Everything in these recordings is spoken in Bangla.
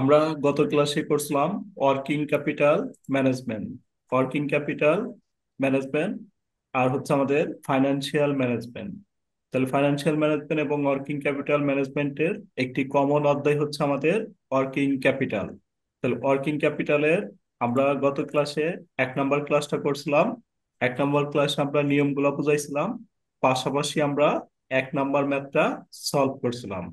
আমরা গত ক্লাসে করছিলাম working capital management. Working capital management আর হচ্ছে আমাদের ফাইনান্সিয়াল ম্যানেজমেন্ট। তাহলে ফাইনান্সিয়াল ম্যানেজমেন্ট এবং ওয়ার্কিং ক্যাপিটাল ম্যানেজমেন্টের একটি কমন অধ্যায় হচ্ছে আমাদের ওয়ার্কিং ক্যাপিটাল। তাহলে ওয়ার্কিং ক্যাপিটালের আমরা গত ক্লাসে 1 নম্বর ক্লাসটা করছিলাম। 1 নম্বর ক্লাসে আমরা নিয়মগুলো বুঝাইছিলাম, পাশাপাশি আমরা 1 নম্বর ম্যাথটা সলভ করছিলাম।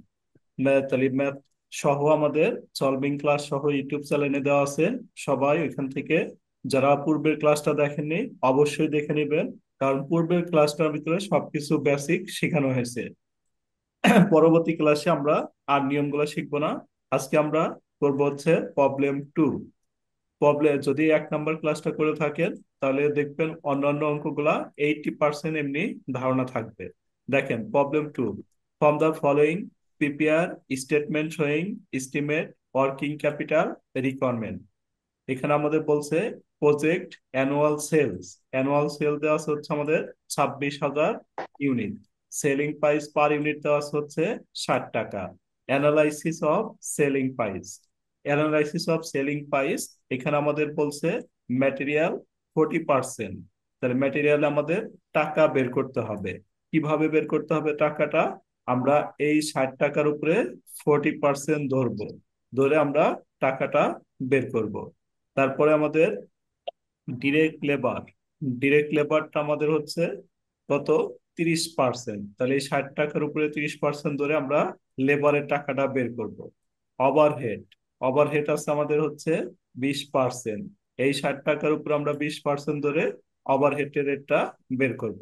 তাহলে ম্যাথ সহ আমাদের সলভিং ক্লাস সহ ইউটিউব চ্যানেলে দেওয়া আছে। সবাই ওইখান থেকে, যারা পূর্বের ক্লাসটা দেখেননি অবশ্যই দেখে নেবেন, কারণ পূর্বের ক্লাসটার ভিতরে সবকিছু বেসিক শেখানো হয়েছে। পরবর্তী ক্লাসে আমরা আর নিয়মগুলো শিখবো না। আজকে আমরা করবো হচ্ছে প্রবলেম 2। প্রবলেম যদি 1 নম্বর ক্লাসটা করে থাকেন, তাহলে দেখবেন অন্যান্য অঙ্কগুলা 80% এমনি ধারণা থাকবে। দেখেন problem 2, from the following prepare statement showing estimate working capital requirement. এখানে আমাদের বলছে প্রজেক্ট অ্যানুয়াল সেল দেওয়া আছে হচ্ছে আমাদের 26,000 unit. Selling price per unit দেওয়া আছে হচ্ছে 60 টাকা। অ্যানালাইসিস অফ সেলিং প্রাইস, এখানে আমাদের বলছে ম্যাটেরিয়াল 40%। তাহলে ম্যাটেরিয়াল আমাদের টাকা বের করতে হবে। কিভাবে বের করতে হবে টাকাটা? আমরা এই 60 টাকার উপরে 40% ধরবো, ধরে আমরা টাকাটা বের করব। তারপরে আমাদের ডিরেক্ট লেবার, ডিরেক্ট লেবারটা আমাদের হচ্ছে কত? 30%। তাহলে এই 60 টাকার উপরে 30% ধরে আমরা লেবারের টাকাটা বের করব। ওভারহেড, ওভারহেড আছে আমাদের হচ্ছে 20%। এই 60 টাকার উপর আমরা 20% ধরে ওভারহেডের রেটটা বের করব।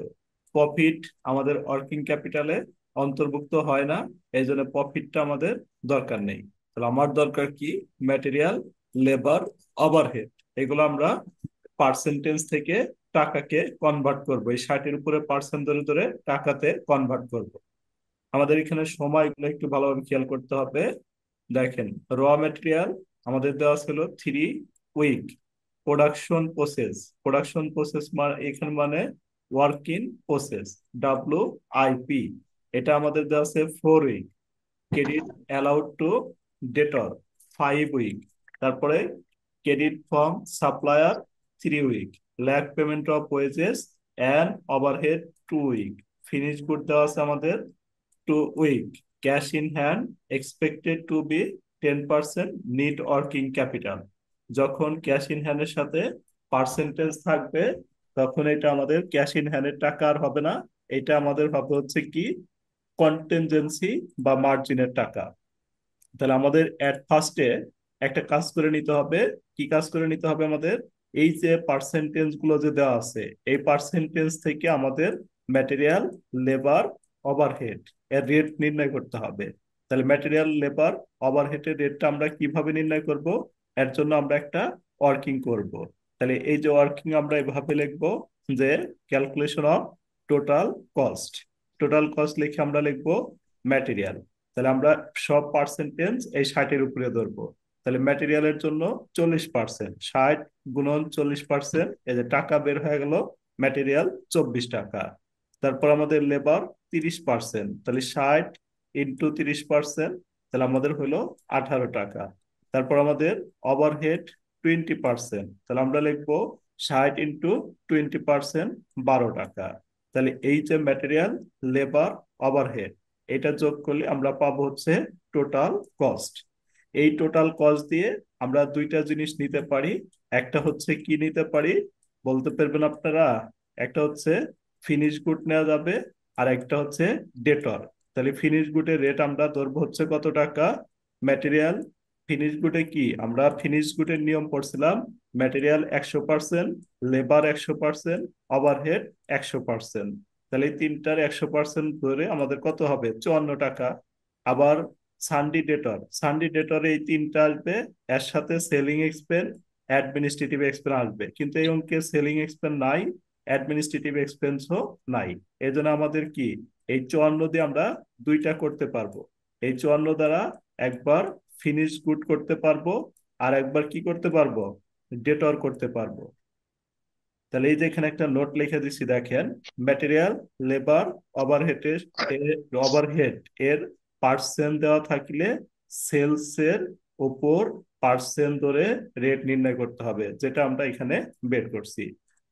প্রফিট আমাদের ওয়ার্কিং ক্যাপিটালে অন্তর্ভুক্ত হয় না, এই জন্য প্রফিটটা আমাদের দরকার নেই। তাহলে আমার দরকার কি? Material, labour, overhead. এগুলো আমরা পার্সেন্টেজ থেকে টাকাকে কনভার্ট করব, এই 60-এর উপরে পার্সেন্ট ধরে ধরে টাকাতে কনভার্ট করব। আমাদের এখানে সময়গুলো একটু ভালোভাবে খেয়াল করতে হবে। দেখেন, র ম্যাটেরিয়াল আমাদের দেওয়া ছিল 3 উইক। প্রোডাকশন প্রসেস এখানে মানে ওয়ার্ক ইন প্রসেস, WIP, এটা আমাদের দেওয়া আছে 4 week. Credit allowed to debtor 5 week. তারপরে credit from supplier 3 week. Lag payment of wages and overhead 2 week. Finish good দেওয়া আছে আমাদের 2 week. Cash in hand expected to be 10% net working capital. যখন ক্যাশ ইন হ্যান্ডের সাথে পার্সেন্টেজ থাকবে, তখন এটা আমাদের ক্যাশ ইন হ্যান্ডের টাকা আর হবে না, এটা আমাদের হবে হচ্ছে কি কন্টিনজেন্সি বা মার্জিনের টাকা। তাহলে আমাদের এট ফার্স্টে একটা কাজ করে নিতে হবে। কি কাজ করে নিতে হবে আমাদের? এই যে পার্সেন্টেজ গুলো যে দেওয়া আছে, এই পার্সেন্টেজ থেকে আমাদের ম্যাটেরিয়াল, লেবার, ওভারহেড এর রেট নির্ণয় করতে হবে। তাহলে ম্যাটেরিয়াল, লেবার, ওভারহেড এর রেটটা আমরা কিভাবে নির্ণয় করব? এর জন্য আমরা একটা ওয়ার্কিং করব। তাহলে এই যে ওয়ার্কিং আমরা এভাবে লিখবো যে calculation of total cost. Total cost লিখে আমরা লিখবো ম্যাটেরিয়াল। তাহলে আমরা সব পার্সেন্টেজ এই 60-এর উপরে ধরবো। তাহলে ম্যাটেরিয়ালের জন্য 40%, 60 গুণন 40%, এই যে টাকা বের হয়ে গেল, ম্যাটেরিয়াল 24 টাকা। তারপর আমাদের লেবার 30%, তাহলে 60 × 30%, তাহলে আমাদের হলো 18 টাকা। তারপর আমাদের ওভারহেড 20%, তাহলে আমরা লিখবো 60 × 20%, 12 টাকা। তাহলে এই যে ম্যাটেরিয়াল, লেবার, ওভারহেড, এটা যোগ করলে আমরা পাবো হচ্ছে টোটাল কস্ট। এই টোটাল কস্ট দিয়ে আমরা দুইটা জিনিস নিতে পারি। একটা হচ্ছে কি নিতে পারি বলতে পারবেন আপনারা? একটা হচ্ছে ফিনিশ গুড নেওয়া যাবে, আর একটা হচ্ছে ডেটর। তাহলে ফিনিশ গুডের রেট আমরা ধরবো হচ্ছে কত টাকা? ম্যাটেরিয়াল, ফিনিশ গুডে কি আমরা ফিনিশ গুডের নিয়ম পড়ছিলাম, ম্যাটেরিয়াল 100%, লেবার 100%, ওভারহেড 100%। তাহলে এই তিনটার 100% ধরে আমাদের কত হবে? 54 টাকা। আবার সানডি ডেটর এই তিনটা আসবে, এর সাথে সেলিং এক্সপেন্স, অ্যাডমিনিস্ট্রেটিভ এক্সপেন্স আসবে, কিন্তু এই অঙ্কে সেলিং এক্সপেন্স নাই, অ্যাডমিনিস্ট্রেটিভ এক্সপেন্সও নাই। এই জন্য আমাদের কি এই 54 দিয়ে আমরা দুইটা করতে পারবো। এই 54 দ্বারা একবার ফিনিশ গুড করতে পারবো, আর একবার কি করতে পারবো? ডেটর করতে পারবো। তাহলে এই যে এখানে একটা নোট লিখে দিচ্ছি, দেখেন ম্যাটেরিয়াল, লেবার, ওভারহেড ওভারহেড এর পার্সেন্ট দেওয়া থাকলে সেলস এর উপর পার্সেন্ট ধরে রেট নির্ণয় করতে হবে, যেটা আমরা এখানে বের করছি।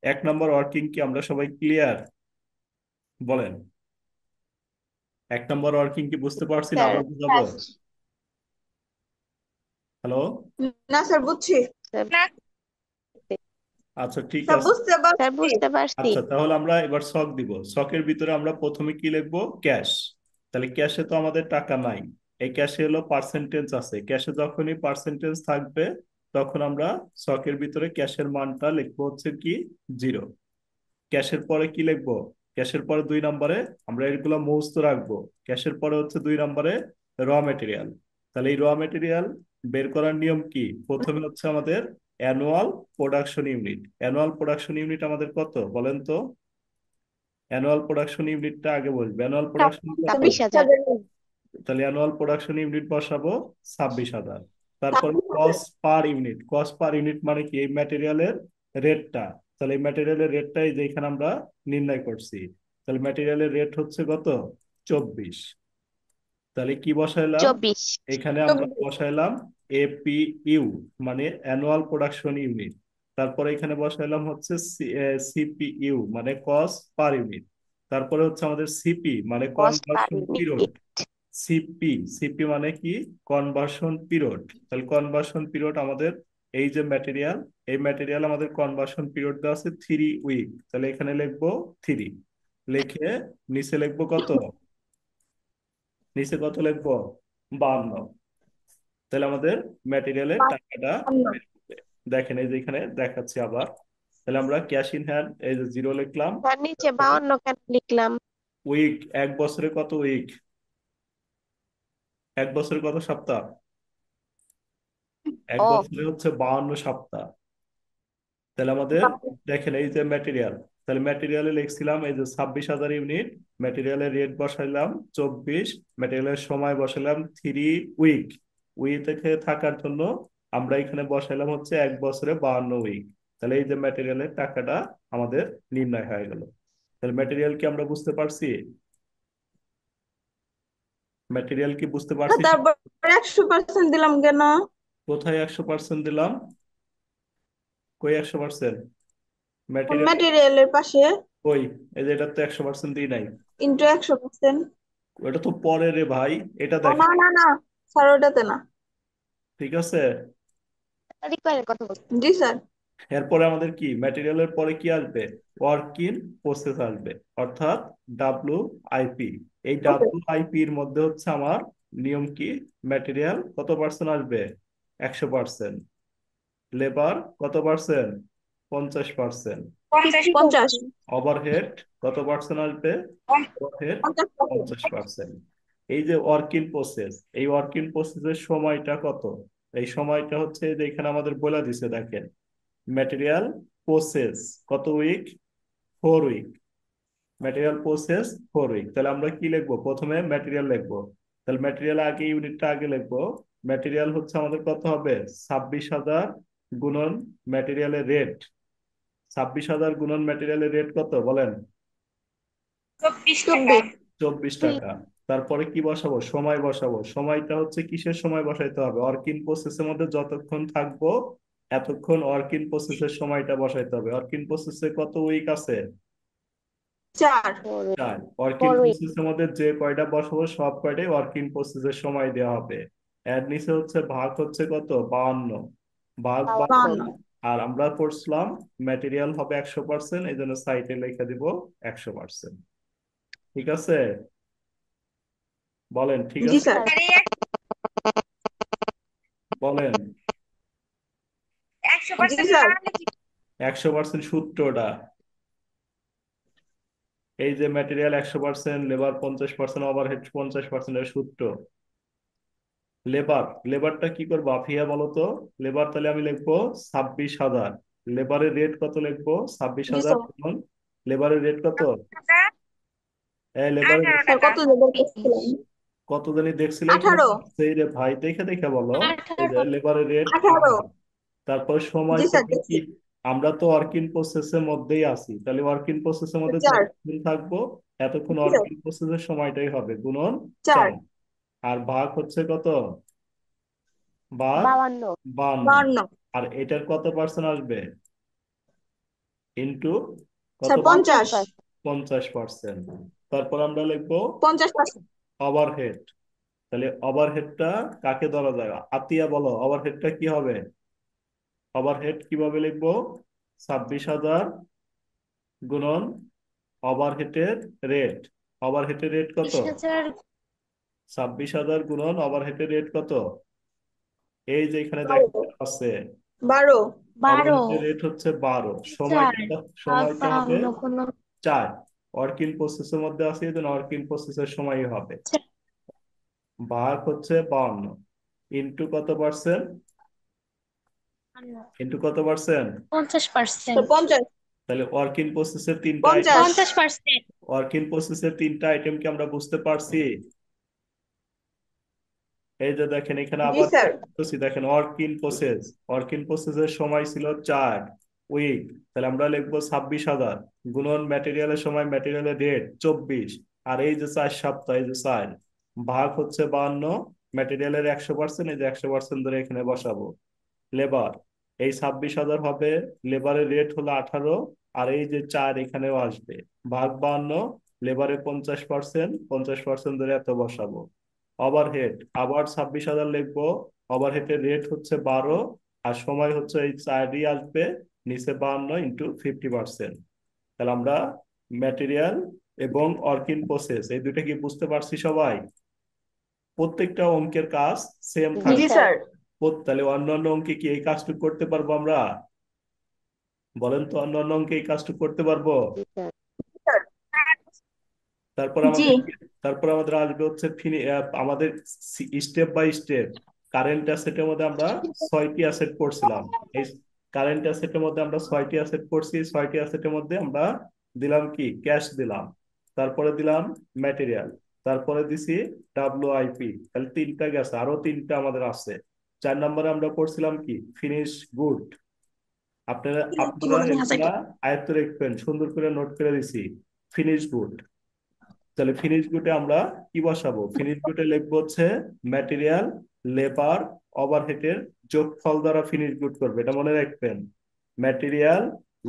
1 নম্বর ওয়ার্কিং কি আমরা সবাই ক্লিয়ার? বলেন, 1 নম্বর ওয়ার্কিং কি বুঝতে পারছি না স্যার। আবার বুঝাবো? হ্যালো। না স্যার বুঝছি। আচ্ছা ঠিক স্যার আছে। বুঝতে স্যার পারছি। বুঝতে পারছি। আচ্ছা তাহলে আমরা এবার ছক দিব। ছকের ভিতরে আমরা প্রথমে কি লিখবো? ক্যাশ। তাহলে ক্যাশে তো আমাদের টাকা নাই, এই ক্যাশে হলো পার্সেন্টেজ আছে। ক্যাশে যখনই পার্সেন্টেজ থাকবে তখন আমরা ছকের ভিতরে ক্যাশের মানটা লিখবো হচ্ছে কি 0। ক্যাশের পরে কি লিখবো? ক্যাশের পরে 2 নম্বরে আমরা এগুলো মুখস্থ রাখবো। ক্যাশের পরে হচ্ছে 2 নম্বরে র মেটেরিয়াল। তাহলে এই র মেটেরিয়াল বের করার নিয়ম কি? প্রথমে হচ্ছে আমাদের annual production unit. Annual production unit আমাদের কত বলেন তো? অ্যানুয়াল প্রোডাকশন ইউনিটটা আগে বলবো। অ্যানুয়াল প্রোডাকশন কত? 26,000। তাহলে অ্যানুয়াল প্রোডাকশন ইউনিট বসাবো 26,000। তারপর cost per unit. Cost per unit মানে কি? এই ম্যাটেরিয়ালের রেটটা। তাহলে এই ম্যাটেরিয়ালের রেটটাই যেখানে আমরা নির্ণয় করছি। তাহলে ম্যাটেরিয়ালের রেট হচ্ছে কত? 24। তাহলে কি বসাইলাম? 24। এখানে আমরা বসাইলাম এপিইউ, মানে অ্যানুয়াল প্রোডাকশন ইউনিট। তারপরে এখানে বসাইলাম হচ্ছে সিপিইউ, মানে কস্ট পার ইউনিট। তারপরে হচ্ছে আমাদের সিপি মানে cost per conversion period. Unit. CP, CP মানে কি? Conversion period. তাহলে কনভার্সন পিরিয়ড আমাদের এই যে ম্যাটেরিয়াল, এই ম্যাটেরিয়াল আমাদের কনভার্সন পিরিয়ড দেওয়া আছে 3 উইক। তাহলে এখানে লিখবো 3। লিখে নিচে লিখবো কত? নিচে কত লিখবো? 52। তাহলে আমাদের ম্যাটেরিয়ালের টাকাটা বের হবে। দেখেন এই যে এখানে দেখাচ্ছি আবার। তাহলে আমরা ক্যাশ ইন হ্যান্ড এই যে 0 লিখলাম। তার নিচে 52 কেন লিখলাম? উইক, 1 বছরে কত উইক? 1 বছরে কত সপ্তাহ? এক ও, বছরে হচ্ছে 52 সপ্তাহ। তাহলে আমাদের দেখেন এই যে ম্যাটেরিয়াল, তাহলে ম্যাটেরিয়ালে লিখছিলাম এই যে 26,000 ইউনিট। ম্যাটেরিয়ালের রেট বসাইলাম 24। ম্যাটেরিয়ালের সময় বসাইলাম 3 উইক। উইক থেকে থাকার জন্য আমরা এখানে বসাইলাম হচ্ছে 1 বছরে 52 উইক। তাহলে এই যে ম্যাটেরিয়ালের টাকাটা আমাদের নির্ণয় হয়ে গেল। তাহলে ম্যাটেরিয়াল কি আমরা বুঝতে পারছি? ম্যাটেরিয়াল কি বুঝতে পারছি? তারপর 100% দিলাম কেন? কোথায় 100% দিলাম? কই 100%? ম্যাটেরিয়াল ম্যাটেরিয়ালের পাশে কই? এই যে এটা তো 100% দিই নাই। ইন্টু 100%। ওটা তো পরে রে ভাই, এটা ও না দেখেন। না না স্যার, ওটাতে না। ঠিক আছে। রিকোয়ারের কথা বলছি। জি স্যার। এরপরে আমাদের কি ম্যাটেরিয়ালের পরে কি আসবে? ওয়ার্ক ইন প্রসেস আসবে, অর্থাৎ WIP। এই ওকে। WIP এর মধ্যে হচ্ছে আমার নিয়ম কি? ম্যাটেরিয়াল কত পার্সেন্ট আসবে? 100%। লেবার কত পার্সেন্ট? 50%। 50। ওভারহেড কত পার্সেন্ট আসবে? ওভারহেড 50%। 50%। এই যে ওয়ার্ক ইন প্রসেস, এই ওয়ার্ক ইন প্রসেসের সময়টা কত? এই সময়টা হচ্ছে যে এখানে আমাদের বলে দিছে দেখেন। ম্যাটেরিয়াল প্রসেস কত week? 4 week. Material process 4 week. তাহলে আমরা কি লিখবো? প্রথমে ম্যাটেরিয়াল লিখবো। তাহলে ম্যাটেরিয়াল আগে, ইউনিটটা আগে লিখবো। ম্যাটেরিয়াল হচ্ছে আমাদের কত হবে? 26,000 গুণন ম্যাটেরিয়ালের রেট। 26,000 গুণন ম্যাটেরিয়ালের রেট কত বলেন? 24। 24 টাকা। তারপরে কি বসাবো? সময় বসাবো। সময়টা হচ্ছে কিসের সময় বসাইতে হবে? ওয়ার্ক ইন প্রসেসের মধ্যে যতক্ষণ থাকবো এতক্ষণ ওয়ার্ক ইন প্রসেসের সময়টা বসাইতে হবে। ওয়ার্ক ইন প্রসেসে কত উইক আছে? 4। 4। Work in 4 week. প্রসেসের মধ্যে যে কয়টা বসাবো সব কয়টাই ওয়ার্ক ইন প্রসেসের সময় দেওয়া হবে। এর নিচে হচ্ছে ভাগ হচ্ছে কত? 52। ভাগ 52। 52। আর আমরা পড়ছিলাম ম্যাটেরিয়াল হবে 100%, এই জন্য সাইটে লিখে দিব 100%। ঠিক আছে? বলেন ঠিক জি আছে? স্যার। বলেন। জি স্যার। 100% সূত্রটা এই যে ম্যাটেরিয়াল 100%, লেবার 50%, ওভারহেড 50% এর সূত্র। লেবার, লেবারটা কি করবো আফিয়া বলো তো? লেবার তাহলে আমি লিখবো 26,000। লেবারের রেট কত লিখবো? ছাব্বিশ জি হাজার স্যার। গুণন লেবারের রেট কত? এই লেবারের স্যার কত দেবেন বলছিলেন? কত জানি দেখছিলে এখানে? 18। সেই রে ভাই, দেখে দেখে বলো। এই যে 18। লেবারের রেট 18। 18। তারপর সময় জি স্যার করবে দেখছি। কি? আমরা তো ওয়ার্ক ইন প্রসেসের মধ্যেই আছি, তাহলে ওয়ার্ক ইন প্রসেসের মধ্যে 4। যতক্ষণ থাকবো এতক্ষণ জি ওয়ার্ক স্যার। ইন প্রসেসের সময়টাই হবে গুণন 4। 4। আর ভাগ হচ্ছে কত? ভাগ 52 52। 52 আর এটার কত পার্সেন্ট আসবে? ইন্টু কত? স্যার 50 50%। তারপর আমরা লিখবো 50%। ওভারহেড। তাহলে ওভারহেডটা কাকে ধরা যায়? আতিয়া বলো, ওভারহেডটা কি হবে? ওভারহেড কিভাবে লিখবো? 26,000 গুণন ওভারহেডের রেট। ওভারহেডের রেট কত? 20,000 26,000 গুণন ওভারহেডের রেট কত? এই যে এখানে 12 দেখা আছে 12 12 ওভারহেডের রেট হচ্ছে 12। সময় 4 ভাগ সময়টা হবে 52 কোনো 4। ওয়ার্ক ইন প্রসেসের মধ্যে আছে, এই জন্য ওয়ার্ক ইন প্রসেসের সময় হবে। ভাগ হচ্ছে 52 ইন্টু কত পার্সেন্ট? ইন্টু কত পার্সেন্ট? 50%। স্যার 50 তাহলে ওয়ার্ক ইন প্রসেসের 3টা 50 ওয়ার্ক ইন প্রসেসের 3টা আইটেম কি আমরা বুঝতে পারছি? এই যে দেখেন এখানে জি আবার স্যার বলতেছি, দেখেন ওয়ার্ক ইন প্রসেসের সময় ছিল 4 উইক। তাহলে আমরা লিখবো 26,000 গুণন ম্যাটেরিয়ালের সময়, ম্যাটেরিয়ালের রেট 24, আর এই যে 4 সপ্তাহ, এই যে 4 ভাগ হচ্ছে 52, ম্যাটেরিয়ালের 100%, এই যে 100% ধরে এখানে বসাবো। লেবার এই 26,000 হবে, লেবারের রেট হলো 18, আর এই যে 4 এখানেও আসবে। ভাগ 52, লেবারের 50%, 50% ধরে এত বসাবো। ওভারহেড আবার 26,000 লিখবো, ওভারহেডের রেট হচ্ছে 12, আর সময় হচ্ছে এই 4ই আসবে, নিচে 52 ইন্টু 50%। তাহলে আমরা ম্যাটেরিয়াল এবং ওয়ার্ক ইন প্রসেস এই দুইটা কি বুঝতে পারছি সবাই? প্রত্যেকটা অঙ্কের কাজ সেম জি জি থাকবে। স্যার স্যার তাহলে অন্যান্য অঙ্কে কি এই কাজটুকু করতে পারবো আমরা? বলেন তো, অন্যান্য অঙ্কে এই কাজটুকু করতে পারবো? জি স্যার স্যার তারপর জি আমাদের আসবে হচ্ছে আমাদের স্টেপ বাই স্টেপ। কারেন্ট অ্যাসেটের মধ্যে আমরা 6টি অ্যাসেট পড়ছিলাম। এই কারেন্ট অ্যাসেটের মধ্যে আমরা 6টি অ্যাসেট পড়ছি। 6টি অ্যাসেটের মধ্যে আমরা দিলাম কি? ক্যাশ দিলাম। তারপরে দিলাম ম্যাটেরিয়াল। তারপরে দিছি WIP। তাহলে 3টা গেছে, আরো 3টা আমাদের আছে। 4 নম্বরে আমরা পড়ছিলাম কি? Finish good. আপনারা আপনারা এগুলা আয়ত্ত রাখবেন, সুন্দর করে নোট করে দিছি। Finish good. তাহলে ফিনিশ গুডে আমরা কি বসাবো? ফিনিশ গুডে লিখবো হচ্ছে ম্যাটেরিয়াল, লেবার, ওভারহেডের যোগফল দ্বারা ফিনিশ গুড করবে, এটা মনে রাখবেন। Material,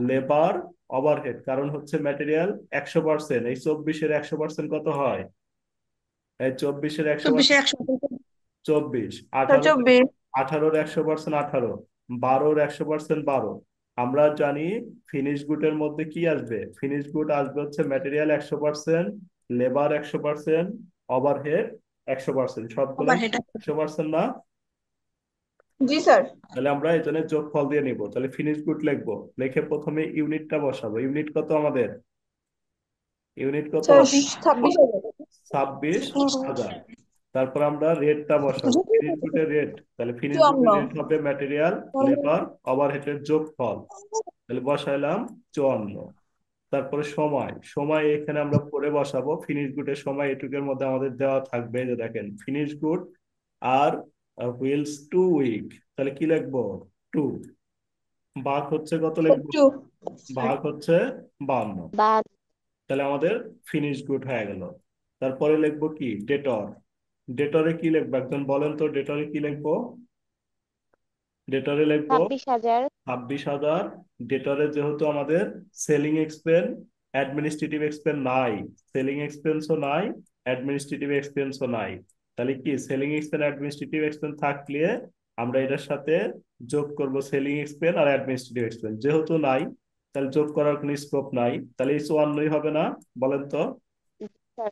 labour, overhead. কারণ হচ্ছে ম্যাটেরিয়াল 100%, এই 24-এর 100% কত হয়? এই 24-এর 100% 24, স্যার 18, 24 18-র 100% 18, 12-র 100% 12। আমরা জানি ফিনিশ গুডের মধ্যে কি আসবে? ফিনিশ গুড আসবে হচ্ছে ম্যাটেরিয়াল 100%, লেবার 100%, ওভারহেড 100%, সবগুলো ওভারহেড 100% না? জি স্যার তাহলে আমরা এই জন্য যোগফল দিয়ে নিব। তাহলে ফিনিশ গুড লিখবো, লিখে প্রথমে ইউনিটটা বসাবো। ইউনিট কত আমাদের? ইউনিট কত? স্যার 26,000 26,000। তারপর আমরা রেটটা বসাবো, ফিনিশ গুডের রেট। তাহলে ফিনিশ গুডের 54 রেট হবে ম্যাটেরিয়াল, লেবার, ওভারহেডের যোগফল। তাহলে বসাইলাম 54। তারপরে সময়, এখানে আমরা পরে বসাবো। ফিনিশ গুডের সময় এটুকের মধ্যে আমাদের দেওয়া থাকবে, এই যে দেখেন ফিনিশ গুড আর হুইলস 2 উইক। তাহলে কি লিখবো? 2। ভাগ হচ্ছে কত লিখবো? 2 ভাগ হচ্ছে 52। বা তাহলে আমাদের ফিনিশ গুড হয়ে গেল। তারপরে লিখবো কি? ডেটর। ডেটরে কি লিখবো একজন বলেন তো? ডেটরে কি লিখবো? ডেটরে লিখবো 26,000 26,000। ডেটরে যেহেতু আমাদের সেলিং এক্সপেন্স, অ্যাডমিনিস্ট্রেটিভ এক্সপেন্স নাই, সেলিং এক্সপেন্সও নাই, অ্যাডমিনিস্ট্রেটিভ এক্সপেন্সও নাই। তাহলে কি সেলিং এক্সপেন্স, অ্যাডমিনিস্ট্রেটিভ এক্সপেন্স থাকলে আমরা এটার সাথে যোগ করব সেলিং এক্সপেন্স আর অ্যাডমিনিস্ট্রেটিভ এক্সপেন্স। যেহেতু নাই, তাহলে যোগ করার কোনো স্কোপ নাই। তাহলে এই 54 হবে না? বলেন তো। স্যার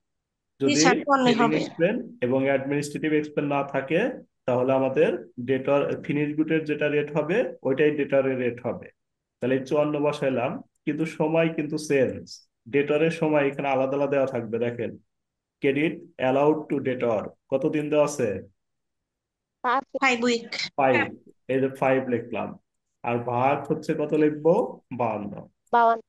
জি যদি স্যার 54 সেলিং হবে এক্সপেন্স এবং অ্যাডমিনিস্ট্রেটিভ এক্সপেন্স না থাকে, তাহলে আমাদের ডেটর ফিনিশ গুডের যেটা রেট হবে ওইটাই ডেটরের রেট হবে। তাহলে এই 54 বসাইলাম, কিন্তু সময় কিন্তু সেলস। ডেটরের সময় এখানে আলাদা আলাদা দেওয়া থাকবে, দেখেন। ক্রেডিট অ্যালাউড টু ডেটর কতদিন দেওয়া আছে? 5 উইক 5। এই যে 5 লিখলাম। আর ভাগ হচ্ছে কত লিখবো? 52। 52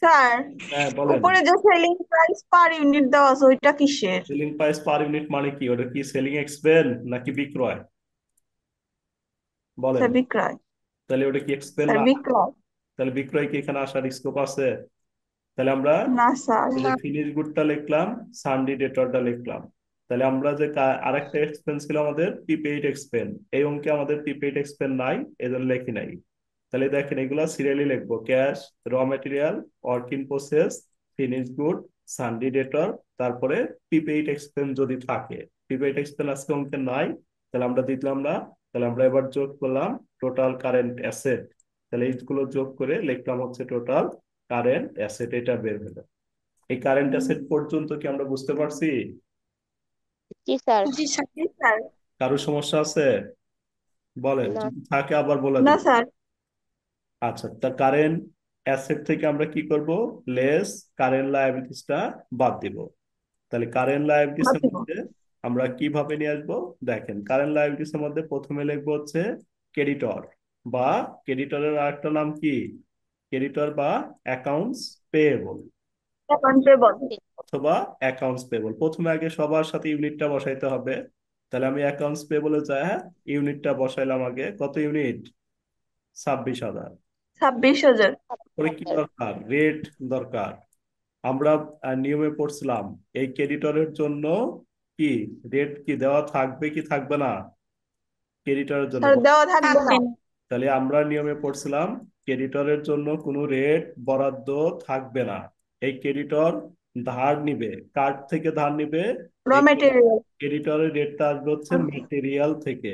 স্যার হ্যাঁ বলেন। উপরে যে সেলিং প্রাইস পার ইউনিট দেওয়া আছে ওইটা কিসের? সেলিং প্রাইস পার ইউনিট মানে কি? ওটা কি সেলিং এক্সপেন্স নাকি বিক্রয়? বলেন। স্যার বিক্রয় তাহলে ওটা কি এক্সপেন্স স্যার না? বিক্রয় তাহলে বিক্রয় কি এখানে আসার স্কোপ আছে? তাহলে আমরা না স্যার এই যে ফিনিশ গুডটা লিখলাম, সানডে ডেটরটা লিখলাম। তাহলে আমরা যে আরেকটা এক্সপেন্স ছিল আমাদের প্রিপেইড এক্সপেন্স, এই অঙ্কে আমাদের প্রিপেইড এক্সপেন্স নাই, এজন্য লেখি নাই। তাহলে দেখেন এগুলা সিরিয়ালি লিখবো: cash, raw material, work in process, finish good, sundry debtor, তারপরে প্রিপেইড এক্সপেন্স যদি থাকে। প্রিপেইড এক্সপেন্স আজকে অঙ্কে নাই, তাহলে আমরা দিলাম না। তাহলে আমরা এবার যোগ করলাম টোটাল কারেন্ট অ্যাসেট। তাহলে এইগুলো যোগ করে লিখলাম হচ্ছে টোটাল কারেন্ট অ্যাসেট, এটা বের হলো। এই কারেন্ট অ্যাসেট পর্যন্ত কি আমরা বুঝতে পারছি? জি স্যার। জি স্যার। জি স্যার। কারো সমস্যা আছে? বলেন, না। যদি থাকে আবার বলে না দিব। স্যার। আচ্ছা, তা কারেন্ট অ্যাসেট থেকে আমরা কি করব? লেস কারেন্ট লায়াবিলিটিসটা বাদ দিব। তাহলে কারেন্ট লায়াবিলিটিস বাদ এর দিব। মধ্যে আমরা কিভাবে নিয়ে আসবো? দেখেন, কারেন্ট লায়াবিলিটিস এর মধ্যে প্রথমে লিখবো হচ্ছে ক্রেডিটর, বা ক্রেডিটরের আরেকটা নাম কি? ক্রেডিটর বা অ্যাকাউন্টস পেয়েবল, অ্যাকাউন্টেবল। অথবা অ্যাকাউন্টস পেবল। প্রথমে আগে সবার সাথে ইউনিটটা বসাইতে হবে। তাহলে আমি অ্যাকাউন্টস পেবলে যাই, হ্যাঁ, ইউনিটটা বসাইলাম আগে। কত ইউনিট? 26,000। 26,000। পরে কি দরকার? রেট দরকার। আমরা নিয়মে পড়ছিলাম এই ক্রেডিটরের জন্য কি রেট কি দেওয়া থাকবে কি থাকবে না? ক্রেডিটরের জন্য স্যার দেওয়া থাকবে না। থাকবে না। তাহলে আমরা নিয়মে পড়ছিলাম ক্রেডিটরের জন্য কোনো রেট বরাদ্দ থাকবে না। এই ক্রেডিটর ধার নিবে, কার থেকে ধার নিবে? র এই মেটেরিয়াল। ক্রেডিটরের রেটটা আসবে হচ্ছে ম্যাটেরিয়াল থেকে।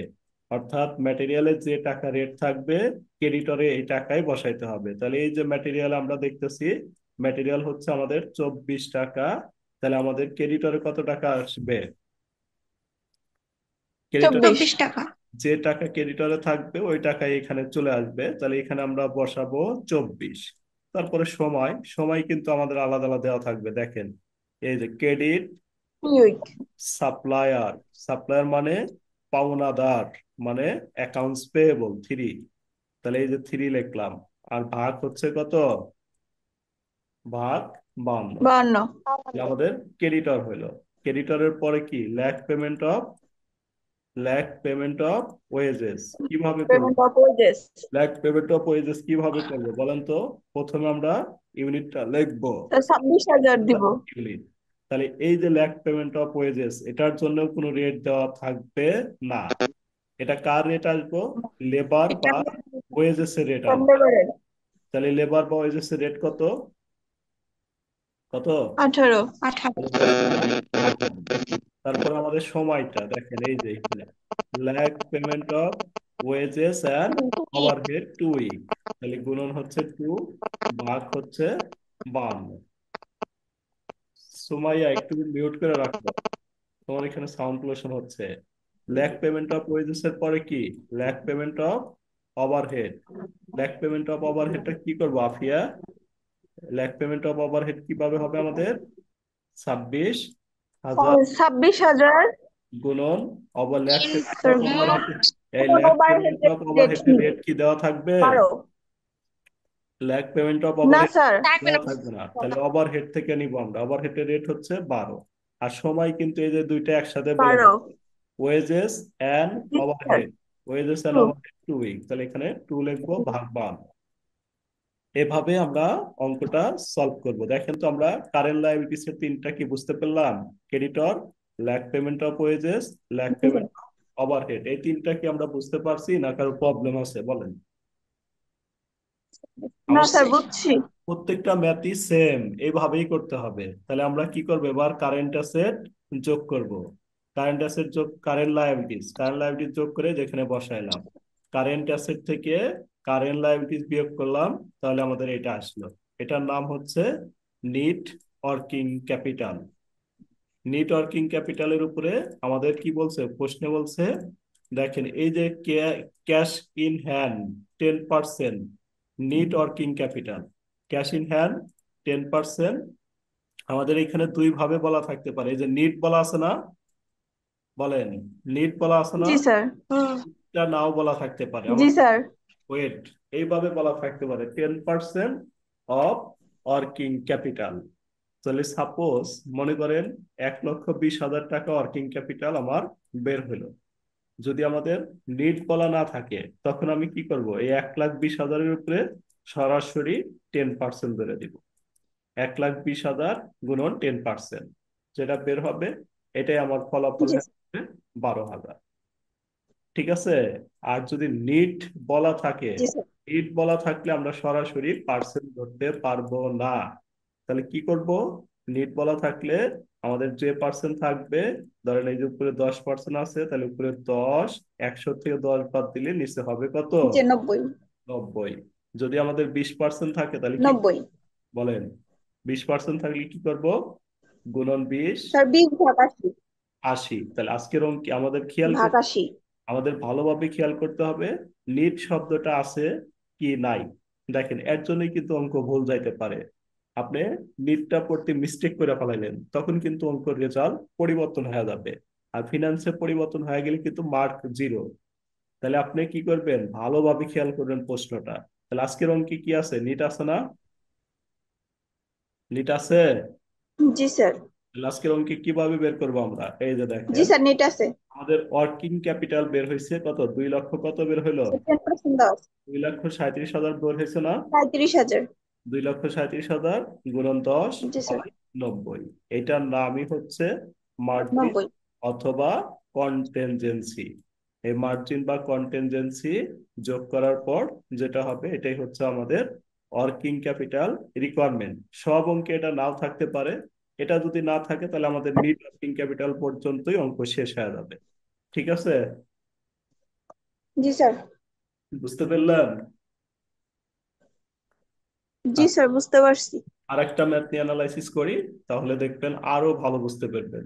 অর্থাৎ ম্যাটেরিয়ালের যে টাকা রেট থাকবে, ক্রেডিটরে এই টাকাই বসাইতে হবে। তাহলে এই যে ম্যাটেরিয়াল আমরা দেখতেছি, ম্যাটেরিয়াল হচ্ছে আমাদের 24 টাকা। তাহলে আমাদের ক্রেডিটরে কত টাকা আসবে? ক্রেডিটর 24। 24 টাকা। যে টাকা ক্রেডিটরে থাকবে ওই টাকাই এখানে চলে আসবে। তাহলে এখানে আমরা বসাবো 24। তারপরে সময়, সময় কিন্তু আমাদের আলাদা আলাদা দেওয়া থাকবে। দেখেন, এই যে ক্রেডিট উইক। সাপ্লায়ার, সাপ্লায়ার মানে পাওনাদার, মানে অ্যাকাউন্টস পেয়েবল 3। তাহলে এই যে 3 লিখলাম। আর ভাগ হচ্ছে কত? ভাগ 52। 52। তাহলে আমাদের ক্রেডিটর হইলো। ক্রেডিটরের পরে কি? ল্যাক পেমেন্ট অফ ওয়েজেস কিভাবে করব? Payment of wages. Lack payment of wages কিভাবে করবো বলেন তো? প্রথমে আমরা ইউনিটটা লিখবো, স্যার 26,000 দিব। ইউনিট। তাহলে এই যে ল্যাক পেমেন্ট অফ ওয়েজেস, এটার জন্য কোনো রেট দেওয়া থাকবে না। এটা কার রেট আসবো? লেবার এটা বা ওয়েজেস এর রেট আসবে। লেবারের। তাহলে লেবার বা ওয়েজেস এর রেট কত? কত? 18। 18। তাহলে বসাইলাম 18। তারপর আমাদের সময়টা দেখেন, এই যে এখানে lack payment of wages and overhead 2 week. তাহলে গুণন হচ্ছে 2, ভাগ হচ্ছে 52। সুমাইয়া, একটু মিউট করে রাখো, তোমার এখানে সাউন্ড পলিউশন হচ্ছে। ল্যাক পেমেন্ট অফ ওয়েজেস এর পরে কি? Lag payment of overhead. Lag payment of ওভারহেডটা কি করবো Afia? Lag payment of overhead কিভাবে হবে আমাদের? 26,000 26,000 গুণন over lag payment sir of গুণ ওভারহেড। এই ল্যাক পেমেন্ট ওভারহেডের অফ রেট ওভারহেড কি? রেট কি দেওয়া থাকবে? 12। ল্যাক পেমেন্ট অফ না ওভারহেড স্যার। থাকবে না। দেওয়া থাকবে না। তাহলে ওভারহেড থেকে নিব আমরা। ওভারহেডের রেট হচ্ছে 12। আর সময় কিন্তু এই যে দুইটা একসাথে বলে 12। দেবো, ওয়েজেস অ্যান্ড জি sir. Overhead. Wages and 2। Overhead 2 week. তাহলে এখানে 2 লিখবো, ভাগ 1। এভাবে আমরা অঙ্কটা সলভ করব। দেখেন তো, আমরা কারেন্ট লায়াবিলিটিস এর তিনটা কি বুঝতে পারলাম? Creditor, lack payment of wages, lack জি পেমেন্ট স্যার। ওভারহেড, এই তিনটা কি আমরা বুঝতে পারছি না কারো প্রবলেম আছে বলেন? না আমাদের স্যার বুঝছি। প্রত্যেকটা ম্যাথই সেম, এইভাবেই করতে হবে। তাহলে আমরা কি করবো? এবার কারেন্ট অ্যাসেট যোগ করব। কারেন্ট অ্যাসেট যোগ কারেন্ট লায়াবিলিটিস, কারেন্ট লায়াবিলিটিস যোগ করে যেখানে বসাইলাম, কারেন্ট অ্যাসেট থেকে কারেন্ট লায়াবিলিটিস বিয়োগ করলাম, তাহলে আমাদের এটা আসলো। এটার নাম হচ্ছে net working capital. Net working ক্যাপিটালের উপরে আমাদের কি বলছে? প্রশ্নে বলছে, দেখেন এই যে cash in hand 10%, net working capital. Cash in hand 10%। আমাদের এখানে দুই ভাবে বলা থাকতে পারে। এই যে নিট বলা আছে না, বলেন, নিট বলা আছে না, জি স্যার। এটা নাও বলা থাকতে পারে। জি আমার স্যার। ওয়েট, এইভাবে বলা থাকতে পারে 10% অফ ওয়ার্কিং ক্যাপিটাল। তাহলে সাপোজ মনে করেন 1,20,000 টাকা ওয়ার্কিং ক্যাপিটাল আমার বের হলো। যদি আমাদের নিট বলা না থাকে, তখন আমি কি করব? এই 1,20,000-এর উপরে সরাসরি 10% ধরে দিব। 1,20,000 গুণন 10%, যেটা বের হবে এটাই আমার ফলাফল জি হচ্ছে 12,000। ঠিক আছে। আর যদি নিট বলা থাকে, জি স্যার। নিট বলা থাকলে আমরা সরাসরি পার্সেন্ট ধরতে পারবো না। তাহলে কি করব? নিট বলা থাকলে আমাদের যে পার্সেন্ট থাকবে, ধরেন এই যে উপরে 10% আছে, তাহলে উপরে 10, 100 থেকে 10 বাদ দিলে নিচে হবে কত? নিচে 90। 90। যদি আমাদের 20% থাকে তাহলে কি 90 বলেন? 20% থাকলে কি করব? গুণন 20, স্যার, 20 ভাগ 80। 80। তাহলে আজকের অঙ্কে আমাদের খেয়াল ভাগ করতে, 80। আমাদের ভালোভাবে খেয়াল করতে হবে নিট শব্দটা আছে কি নাই। দেখেন এর জন্যই কিন্তু অঙ্ক ভুল যাইতে পারে। আপনি নিটটা পড়তে মিস্টেক করে ফেলাইলেন, তখন কিন্তু অঙ্কের রেজাল্ট পরিবর্তন হয়ে যাবে। আর ফিনান্সে পরিবর্তন হয়ে গেলে কিন্তু মার্ক 0। তাহলে আপনি কি করবেন? ভালোভাবে খেয়াল করবেন প্রশ্নটা। তাহলে আজকের অঙ্কে কি আছে? নিট আছে না? নিট আছে? জি স্যার। তাহলে আজকের অঙ্কে কিভাবে বের করবো আমরা? এই যে জি দেখেন, স্যার, নেট আছে। আমাদের ওয়ার্কিং ক্যাপিটাল বের হয়েছে কত? 2 লক্ষ। কত বের হইলো? 10% দেওয়া আছে। 2,37,000 বের হয়েছে না? 37,000। 2,37,000 গুণন 10 জি স্যার। বাই 90। এটার নামই হচ্ছে মার্জিন 90। অথবা কন্টেনজেন্সি। এই মার্জিন বা কন্টেনজেন্সি যোগ করার পর যেটা হবে, এটাই হচ্ছে আমাদের ওয়ার্কিং ক্যাপিটাল রিকোয়ারমেন্ট। সব অঙ্কে এটা নাও থাকতে পারে। এটা যদি না থাকে তাহলে আমাদের নিট ওয়ার্কিং ক্যাপিটাল পর্যন্তই অঙ্ক শেষ হয়ে যাবে। ঠিক আছে? জি স্যার। বুঝতে পারলেন? জি স্যার, বুঝতে পারছি। আর একটা ম্যাথ নিয়ে অ্যানালাইসিস করি, তাহলে দেখবেন আরো ভালো বুঝতে পারবেন।